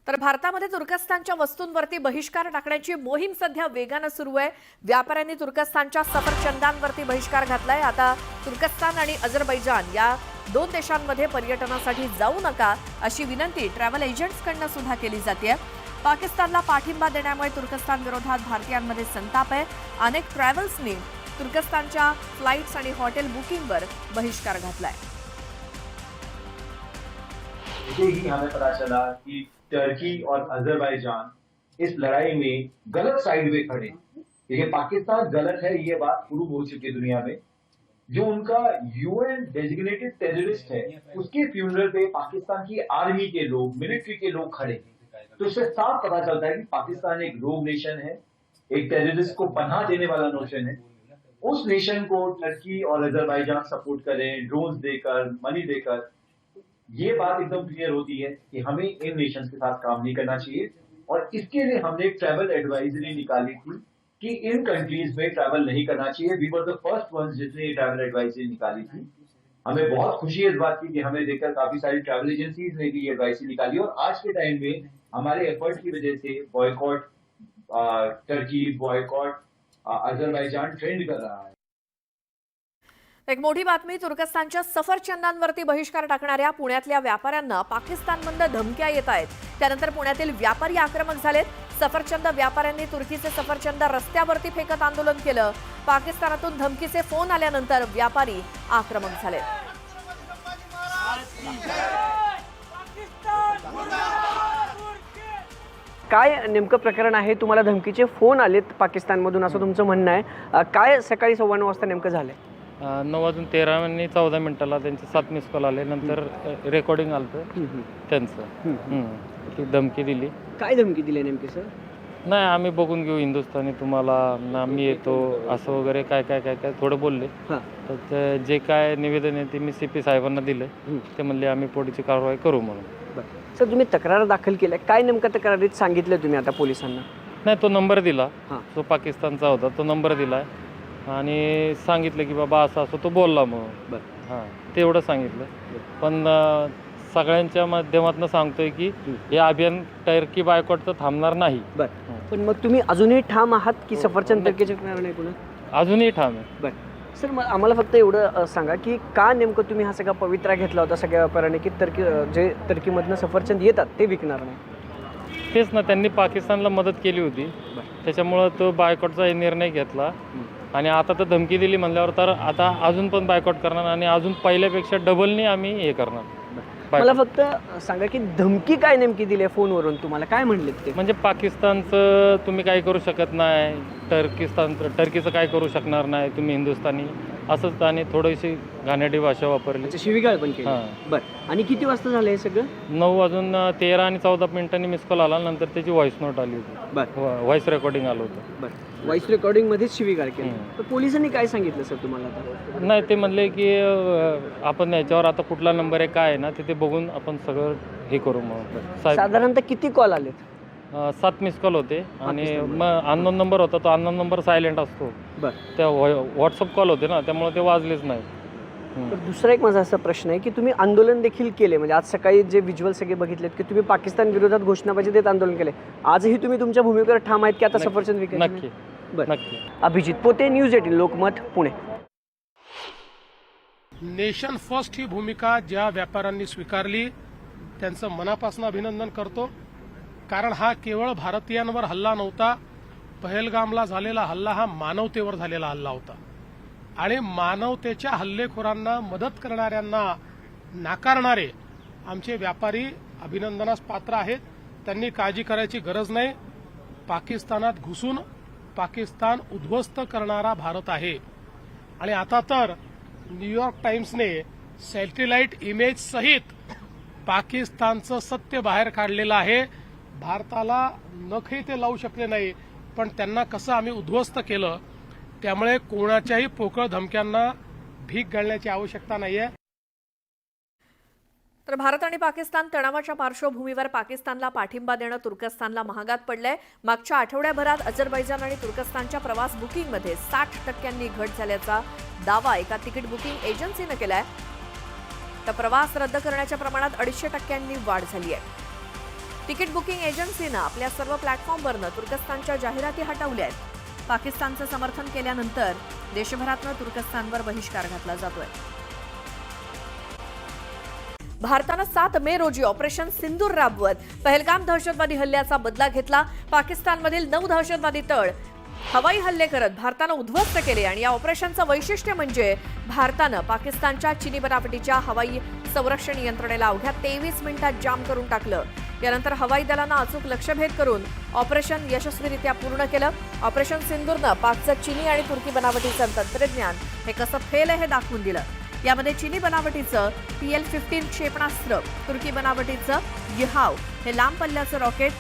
तर भारतामध्ये तुर्कस्तानच्या वस्तूंवरती बहिष्कार टाकण्याची मोहीम सध्या वेगाने सुरू आहे। व्यापाऱ्यांनी तुर्कस्तानच्या सफरचंदांवरती बहिष्कार घातलाय। आता तुर्कस्तान आणि अझरबैजान या दोन देशांमध्ये पर्यटनासाठी जाऊ नका अशी विनंती ट्रॅव्हल एजंट्सकडून सुद्धा केली जाते। पाकिस्तानला पाठिंबा देण्यामुळे तुर्कस्तान विरोधात भारतीयांमध्ये संताप आहे। अनेक ट्रॅव्हल्सनी तुर्कस्तानच्या फ्लाइट्स आणि हॉटेल बुकिंगवर बहिष्कार घातलाय। ही हमें पता चला कि टर्की और अजरबैजान इस लड़ाई में गलत साइड में खड़े। ये पाकिस्तान गलत है, ये बात प्रूव हो चुकी है दुनिया में। जो उनका यूएन डेजिग्नेटेड टेररिस्ट है, उसके फ्यूनरल पे पाकिस्तान की आर्मी के लोग, मिलिट्री के लोग खड़े। तो इससे साफ पता चलता है कि पाकिस्तान एक रोग नेशन है, एक टेररिस्ट को पनाह देने वाला नेशन है। उस नेशन को टर्की और अजरबैजान सपोर्ट करें, ड्रोन्स देकर, मनी देकर, ये बात एकदम क्लियर होती है कि हमें इन नेशंस के साथ काम नहीं करना चाहिए। और इसके लिए हमने एक ट्रैवल एडवाइजरी निकाली थी कि इन कंट्रीज में ट्रैवल नहीं करना चाहिए। We were the first ones जिसने ये ट्रैवल एडवाइजरी निकाली थी। हमें बहुत खुशी है इस बात की कि हमें देखकर काफी सारी ट्रैवल एजेंसीज ने भी ये एडवाइजरी निकाली। और आज के टाइम में हमारे एफर्ट की वजह से boycott Turkey, boycott Azerbaijan trend कर रहा है। एक मोठी बातमी, तुर्कस्तानच्या सफरचंदांवरती बहिष्कार टाकणाऱ्या पुण्यातल्या व्यापाऱ्यांना पाकिस्तानमधून धमक्या येत आहेत। त्यानंतर पुण्यातील व्यापारी आक्रमक झालेत। सफरचंद व्यापाऱ्यांनी तुर्कीचे सफरचंद रस्त्यावरती फेकत आंदोलन केलं। पाकिस्तानातून धमकीचे फोन आल्यानंतर व्यापारी आक्रमक झाले। काय नेमकं प्रकरण आहे? तुम्हाला धमकीचे फोन आलेत पाकिस्तानमधून असं तुमचं म्हणणं आहे। काय सकाळी 9:15 वाजता नेमकं झालंय? 9:13 आणि 14 मिनिटाला त्यांचे 7 मिस कॉल आले। नंतर रेकॉर्डिंग आलं त्यांचं, ती धमकी दिली। काय धमकी दिली नेमकी सर? नाही, आम्ही बघून घेऊ हिंदुस्थानी, तुम्हाला आम्ही येतो असं वगैरे काय काय काय काय थोडं बोलले। तर जे काय निवेदन आहे ते मी CP साहेबांना दिलं। ते म्हणले आम्ही पुढची कारवाई करू म्हणून। सर तुम्ही तक्रार दाखल केल्या, काय नेमकं तक्रारीत सांगितलं तुम्ही आता पोलिसांना? नाही, तो नंबर दिला जो पाकिस्तानचा होता, तो नंबर दिला आणि सांगितलं की बाबा असं असं तो बोलला म्हणून। हां, तेवढं सांगितलं। पण सगळ्यांच्या माध्यमातून सांगतोय की हे अभियान टर्की बायकॉट तर थांबणार नाही। पण मग तुम्ही अजूनही ठाम आहात की सफरचंद टर्कीचे करणार नाही पुन्हा? अजूनही ठाम आहे। सर मग आम्हाला फक्त एवढं सांगा की का नेमकं तुम्ही हा सगळा पवित्रा घेतला होता सगळ्या व्यापाऱ्यांनी की जे टर्कीमधनं सफरचंद येतात ते विकणार नाही? तेच ना, त्यांनी पाकिस्तानला मदत केली होती, त्याच्यामुळं तो बायकॉटचा निर्णय घेतला। आणि आता तर धमकी दिली म्हणल्यावर तर आता अजून पण बायकॉट करणार आणि अजून पहिल्यापेक्षा डबलनी आम्ही हे करणार। मला फक्त सांगा की धमकी काय नेमकी दिली फोनवरून, तुम्हाला काय म्हणले ते? म्हणजे पाकिस्तानचं तुम्ही काही करू शकत नाही, टर्कीचं काय करू शकणार नाही तुम्ही हिंदुस्थानी, असंच। आणि थोडीशी घाणेरडी भाषा वापरली, शिवीगाळ पण केली। बरं, आणि किती वाजता झालं हे सगळं? 9:13 आणि 14 मिनिटांनी मिस कॉल आला, नंतर त्याची व्हॉइस नोट आली होती, व्हॉइस रेकॉर्डिंग आलं होतं। बरं, व्हॉइस रेकॉर्डिंग मध्येच शिवीगाळ केली। तर पोलिसांनी काय सांगितलं सर तुम्हाला आता? नाही, ते म्हणले की आपण याच्यावर आता कुठला नंबर आहे काय आहे ना तिथे बघून आपण सगळं हे करू मग। साधारणतः किती कॉल आलेत? 7 मिस कॉल होते आणि मग अननोन नंबर होता, तो अननोन नंबर सायलेंट असतो। त्या व्हॉट्सअप कॉल होते ना, त्यामुळे ते वाजलेच नाही। तर दुसरा एक माझा असा प्रश्न आहे की तुम्ही आंदोलन देखील केले, म्हणजे आज सकाळी जे व्हिज्युअल सगळे बघितलेत की तुम्ही पाकिस्तान विरोधात घोषणाबाजी देत आंदोलन केले। आजही तुम्ही तुमच्या भूमिकेवर ठाम आहेत की आता सफरचंद विकायचं? नक्की, नक्की। Abhijit Pote, news 18 Lokmat, Pune. Nation first ही भूमिका ज्या व्यापाऱ्यांनी स्वीकारली त्यांचं मनापासून अभिनंदन करतो। कारण हा केवळ भारतीयांवर हल्ला नव्हता, पहलगामला झालेला हल्ला हा मानवतेवर झालेला हल्ला होता। आणि मानवतेच्या हल्लेखोरांना मदत करणाऱ्यांना नाकारणारे आमचे व्यापारी अभिनंदनास पात्र आहेत। त्यांनी काळजी करायची गरज नाही। पाकिस्तानात घुसून पाकिस्तान उद्ध्वस्त करणारा भारत आहे। आणि आता तर न्यूयॉर्क टाइम्सने सॅटेलाइट इमेज सहित पाकिस्तानचं सत्य बाहेर काढलेलं आहे। भारताला नखही ते लावू शकले नाही, पण त्यांना कसं आम्ही उद्ध्वस्त केलं। त्यामुळे कोणाच्याही पोकळ धमक्यांना भीक घालण्याची आवश्यकता नाहीये। तर भारत आणि पाकिस्तान तणावाच्या पार्श्वभूमीवर पाकिस्तानला पाठिंबा देणं तुर्कस्तानला महागात पडलंय। मागच्या आठवड्याभरात अझरबैजान आणि तुर्कस्तानच्या प्रवास बुकिंगमध्ये 60% घट झाल्याचा दावा एका तिकीट बुकिंग एजन्सीने केलाय। तर प्रवास रद्द करण्याच्या प्रमाणात 250% वाढ झाली आहे। तिकीट बुकिंग एजन्सीनं आपल्या सर्व प्लॅटफॉर्मवरनं तुर्कस्तानच्या जाहिराती हटवल्या आहेत. पाकिस्तानचं समर्थन केल्यानंतर देशभरातनं तुर्कस्तानवर बहिष्कार घातला जातोय. भारतानं 7 मे रोजी ऑपरेशन सिंदूर राबवत पहलगाम दहशतवादी हल्ल्याचा बदला घेतला. पाकिस्तानमधील 9 दहशतवादी तळ हवाई हल्ले करत भारतानं उद्ध्वस्त केले आणि या ऑपरेशनचं वैशिष्ट्य म्हणजे भारतानं पाकिस्तानच्या चिनी बनावटीच्या हवाई संरक्षण यंत्रणेला अवघ्या 23 मिनिटात जाम करून टाकलं. यानंतर हवाई दलानं अचूक लक्ष्यभेद करून ऑपरेशन यशस्वीरित्या पूर्ण केलं. ऑपरेशन सिंदूरनं पाकचं चिनी आणि तुर्की बनावटीचं तंत्रज्ञान हे कसं फेल आहे हे दाखवून दिलं. यामध्ये चिनी बनावटीचं PL-15 क्षेपणास्त्र, तुर्की बनावटीचं यहाव हे लांब पल्ल्याचं रॉकेट,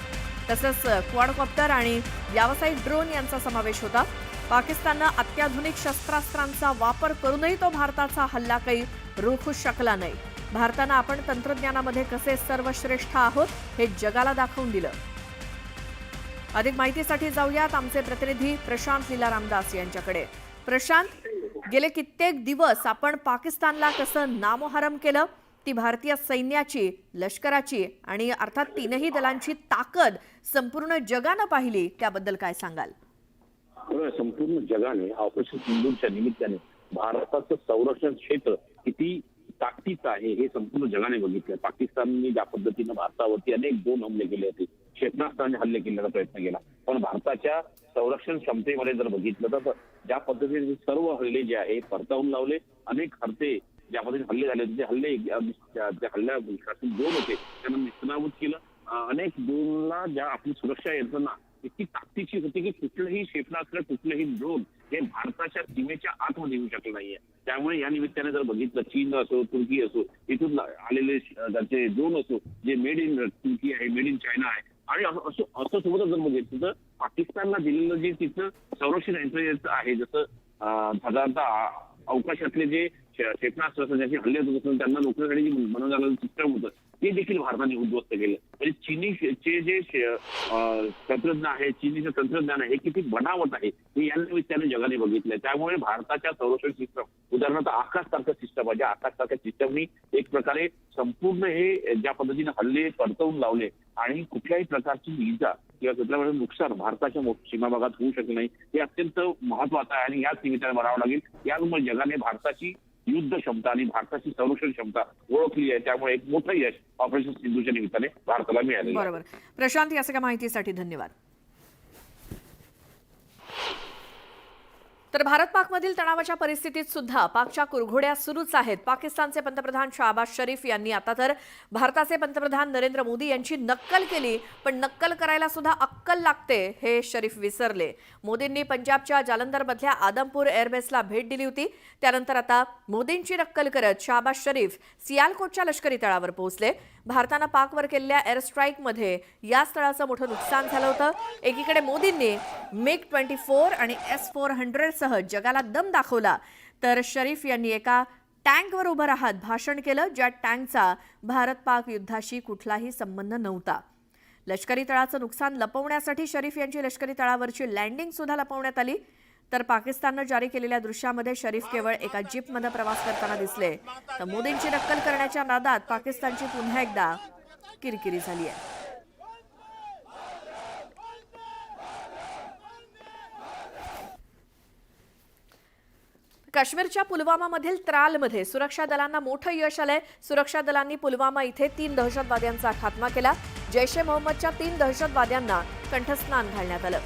तसंच क्वाडकॉप्टर आणि व्यावसायिक ड्रोन यांचा समावेश होता. पाकिस्ताननं अत्याधुनिक शस्त्रास्त्रांचा वापर करूनही तो भारताचा हल्ला काही रोखू शकला नाही. भारतानं आपण तंत्रज्ञानामध्ये कसे सर्वश्रेष्ठ आहोत हे जगाला दाखवून दिलं. अधिक माहितीसाठी जाऊयात आमचे प्रतिनिधी प्रशांत लीला रामदास यांच्याकडे. प्रशांत, गेले कित्येक दिवस आपण पाकिस्तानला कसं नामोहरम केलं, ती भारतीय सैन्याची, लष्कराची आणि अर्थात तीनही दलांची ताकद संपूर्ण जगानं पाहिली, त्याबद्दल काय सांगाल? संपूर्ण जगाने ऑपरेशन सिंदूरच्या निमित्ताने भारताचं संरक्षण क्षेत्र किती ताकदीचं आहे हे संपूर्ण जगाने बघितलं. पाकिस्तानने ज्या पद्धतीनं भारतावरती अनेक ड्रोन हमले केले होते, क्षेपणास्त्राने हल्ले करण्याचा प्रयत्न केला, पण भारताच्या संरक्षण क्षमतेमध्ये जर बघितलं तर ज्या पद्धतीने सर्व हल्ले जे आहे परतावून लावले. अनेक हल्ले ज्या पद्धतीने हल्ले झाले होते, हल्ले त्या हल्ल्यातून ड्रोन होते त्यांना निष्णावूत केलं. अनेक ड्रोनला ज्या आपली सुरक्षा यंत्रणा इतकी ताकदीची होती की कुठलंही क्षेपणास्त्र, कुठलंही ड्रोन हे भारताच्या सीमेच्या आतमध्ये येऊ शकलं नाहीये. त्यामुळे या निमित्ताने जर बघितलं, चीन असो, तुर्की असो, इथून आलेले त्यांचे ड्रोन असो जे मेड इन तुर्की आहे, मेड इन चायना आहे, आणि असं सोबतच जर बघितलं तर पाकिस्तानला दिलेलं जे तिथं संरक्षण यंत्रणेचं आहे, जसं साधारणतः अवकाशातले जे क्षेपणास्त्र ज्याचे हल्ले होत असतात त्यांना रोखण्यासाठी जे बनवण्याचं सिस्टम होतं ते देखील भारताने उद्ध्वस्त केलं. म्हणजे चीनीचे जे तंत्रज्ञान आहे, चीनीचं तंत्रज्ञान आहे हे किती बनावट आहे हे या निमित्ताने जगाने बघितलंय. त्यामुळे भारताच्या संरक्षण सिस्टम, उदाहरणार्थ आकाशसारखं सिस्टम आहे, ज्या आकाशसारख्या सिस्टमनी एक प्रकारे संपूर्ण हे ज्या पद्धतीने हल्ले परतवून लावले आणि कुठल्याही प्रकारची इजा किंवा कुठल्या प्रकारचं नुकसान भारताच्या सीमा भागात होऊ शकलं नाही, हे अत्यंत महत्वाचं आहे आणि याच निमित्ताने म्हणावं लागेल. यामुळे जगाने भारताची युद्ध क्षमता आणि भारताची संरक्षण क्षमता ओळखली आहे. त्यामुळे एक मोठं यश ऑपरेशन सिंधूच्या निमित्ताने भारताला मिळालेलं आहे. बरोबर प्रशांत, या सगळ्या माहितीसाठी धन्यवाद. तर भारत पाकमधील तणावाच्या परिस्थितीत सुद्धा पाकच्या कुरघोड्या सुरूच आहेत. पाकिस्तानचे पंतप्रधान शहबाज शरीफ यांनी आता तर भारताचे पंतप्रधान नरेंद्र मोदी यांची नक्कल केली, पण नक्कल करायला सुद्धा अक्कल लागते हे शरीफ विसरले. मोदींनी पंजाबच्या जालंधरमधल्या आदमपूर एअरबेसला भेट दिली होती. त्यानंतर आता मोदींची नक्कल करत शहबाज शरीफ सियालकोटच्या लष्करी तळावर पोहोचले. भारतानं पाकवर केलेल्या एअर स्ट्राईकमध्ये या स्थळाचं मोठं नुकसान झालं होतं. एकीकडे मोदींनी MiG-24 आणि S-400 सह जगाला दम दाखवला, तर शरीफ यांनी एका टँकवर उभं राहत भाषण केलं, ज्या टँकचा भारत पाक युद्धाशी कुठलाही संबंध नव्हता. लष्करी तळाचं नुकसान लपवण्यासाठी शरीफ यांची लष्करी तळावरची लँडिंग सुद्धा लपवण्यात आली. तर पाकिस्ताननं जारी केलेल्या दृश्यामध्ये शरीफ केवळ एका जीपमध्ये प्रवास करताना दिसले. तर मोदींची नक्कल करण्याच्या नादात पाकिस्तानची पुन्हा एकदा किरकिरी झाली आहे. काश्मीरच्या पुलवामामधील त्रालमध्ये सुरक्षा दलांना मोठं यश आलंय. सुरक्षा दलांनी पुलवामा इथे 3 दहशतवाद्यांचा खात्मा केला. जैश ए मोहम्मदच्या 3 दहशतवाद्यांना कंठस्नान घालण्यात आलं.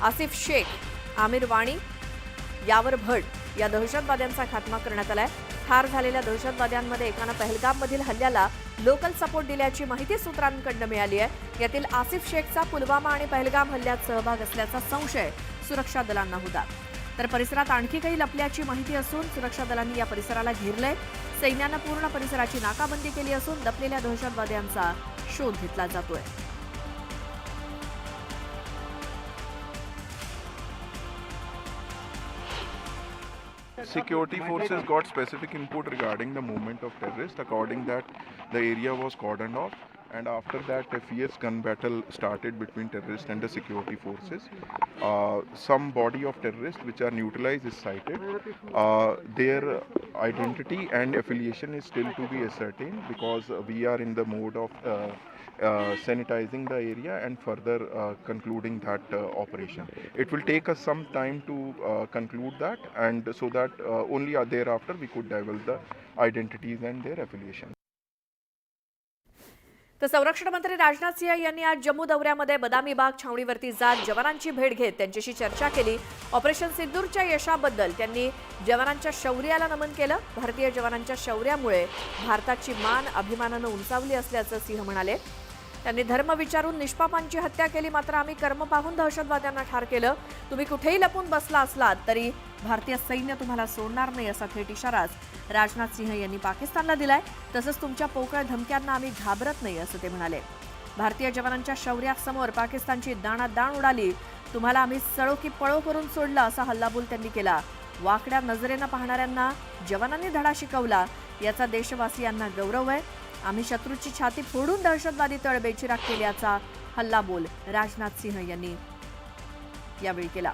आसिफ शेख, आमिर वाणी, यावर भट या दहशतवाद्यांचा खात्मा करण्यात आलाय. ठार झालेल्या दहशतवाद्यांमध्ये एकानं पहलगाममधील हल्ल्याला लोकल सपोर्ट दिल्याची माहिती सूत्रांकडून मिळाली आहे. यातील आसिफ शेखचा पुलवामा आणि पहलगाम हल्ल्यात सहभाग असल्याचा संशय सुरक्षा दलांना होता. तर परिसरात आणखी काही लपल्याची माहिती असून सुरक्षा दलांनी या परिसराला घेरलंय. सैन्यानं पूर्ण परिसराची नाकाबंदी केली असून लपलेल्या दहशतवाद्यांचा शोध घेतला जातोय. Security forces got specific input regarding the movement of terrorists. According that, the area was cordoned off, and after that, a fierce gun battle started between terrorists and the security forces. Some body of terrorists which are neutralized is sighted. Their identity and affiliation is still to be ascertained because we are in the mode of sanitizing the area and further concluding that operation. It will take us some time to conclude that, and so that only thereafter we could divulge the identities and their affiliation. तर संरक्षण मंत्री राजनाथ सिंह यांनी आज जम्मू दौऱ्यामध्ये बदामी बाग छावणीवरती जात जवानांची भेट घेत त्यांच्याशी चर्चा केली. ऑपरेशन सिंदूरच्या यशाबद्दल त्यांनी जवानांच्या शौर्याला नमन केलं. भारतीय जवानांच्या शौर्यामुळे भारताची मान अभिमानानं उंचावली असल्याचं सिंह म्हणाले. त्यांनी धर्म विचारून निष्पापांची हत्या केली, मात्र आम्ही कर्म पाहून दहशतवाद्यांना ठार केलं. तुम्ही कुठेही लपून बसला असलात तरी भारतीय सैन्य तुम्हाला सोडणार नाही असा थेट इशाराच राजनाथ सिंह यांनी पाकिस्तानला दिलाय. तसंच तुमच्या पोकळ धमक्यांना आम्ही घाबरत नाही असं ते म्हणाले. भारतीय जवानांच्या शौर्यासमोर पाकिस्तानची दाणादाण उडाली. तुम्हाला आम्ही सळो की पळो करून सोडलं असा हल्लाबोल त्यांनी केला. वाकड्या नजरेनं पाहणाऱ्यांना जवानांनी धडा शिकवला, याचा देशवासियांना गौरव आहे. आम्ही शत्रूची छाती फोडून दहशतवादी तळ बेचिराग केल्याचा हल्लाबोल राजनाथ सिंह यांनी यावेळी केला.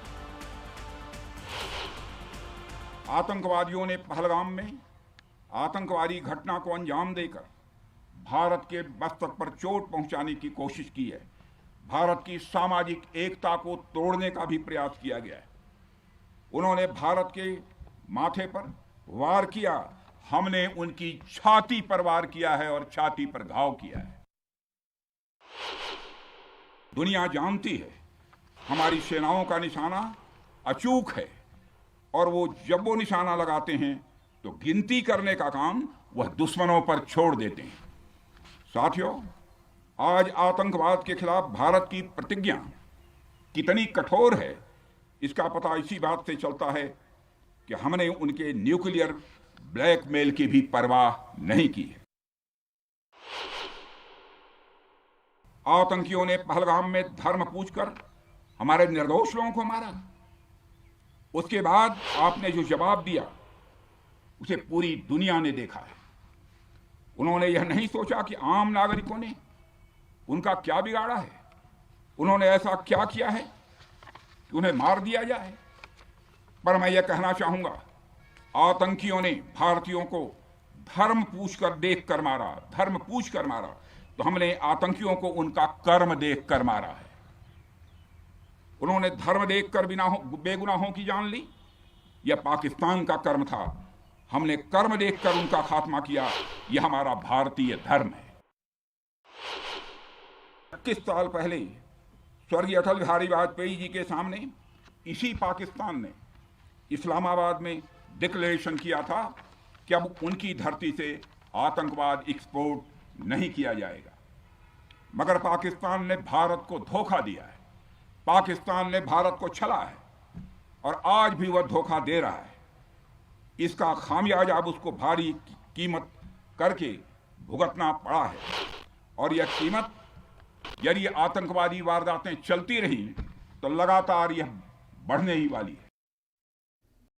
आतंकवादियों ने पहलगाम में आतंकवादी घटना को अंजाम देकर भारत के मस्तक पर चोट पहुंचाने की कोशिश की है. भारत की सामाजिक एकता को तोड़ने का भी प्रयास किया गया है. उन्होंने भारत के माथे पर वार किया, हमने उनकी छाती पर वार किया है और छाती पर घाव किया है. दुनिया जानती है हमारी सेनाओं का निशाना अचूक है, और वो जब वो निशाना लगाते हैं तो गिनती करने का काम वह दुश्मनों पर छोड़ देते हैं. साथियों, आज आतंकवाद के खिलाफ भारत की प्रतिज्ञा कितनी कठोर है इसका पता इसी बात से चलता है कि हमने उनके न्यूक्लियर ब्लैकमेल की भी परवाह नहीं की है. आतंकियों ने पहलगाम में धर्म पूछकर हमारे निर्दोष लोगों को मारा. उसके बाद आपने जो जवाब दिया उसे पूरी दुनिया ने देखा है. उन्होंने यह नहीं सोचा कि आम नागरिकों ने उनका क्या बिगाड़ा है, उन्होंने ऐसा क्या किया है कि उन्हें मार दिया जाए. पर मैं यह कहना चाहूंगा, आतंकियों ने भारतीयों को धर्म पूछकर देखकर मारा, धर्म पूछकर मारा, तो हमने आतंकियों को उनका कर्म देखकर मारा है. उन्होंने धर्म देखकर बेगुनाहों की जान ली. यह पाकिस्तान का कर्म था. हमने कर्म देखकर उनका खात्मा किया. यह हमारा भारतीय धर्म है. 21 साल पहले स्वर्गीय अटल बिहारी वाजपेयी जी के सामने इसी पाकिस्तान ने इस्लामाबाद में डिक्लेरेशन किया था कि अब उनकी धरती से आतंकवाद एक्सपोर्ट नहीं किया जाएगा. मगर पाकिस्तान ने भारत को धोखा दिया है. पाकिस्तान ने भारत को छला है और आज भी वह धोखा दे रहा है. इसका खामियाजा अब उसको भारी कीमत करके भुगतना पड़ा है. और यह कीमत, यदि आतंकवादी वारदातें चलती रही तो लगातार यह बढ़ने ही वाली है.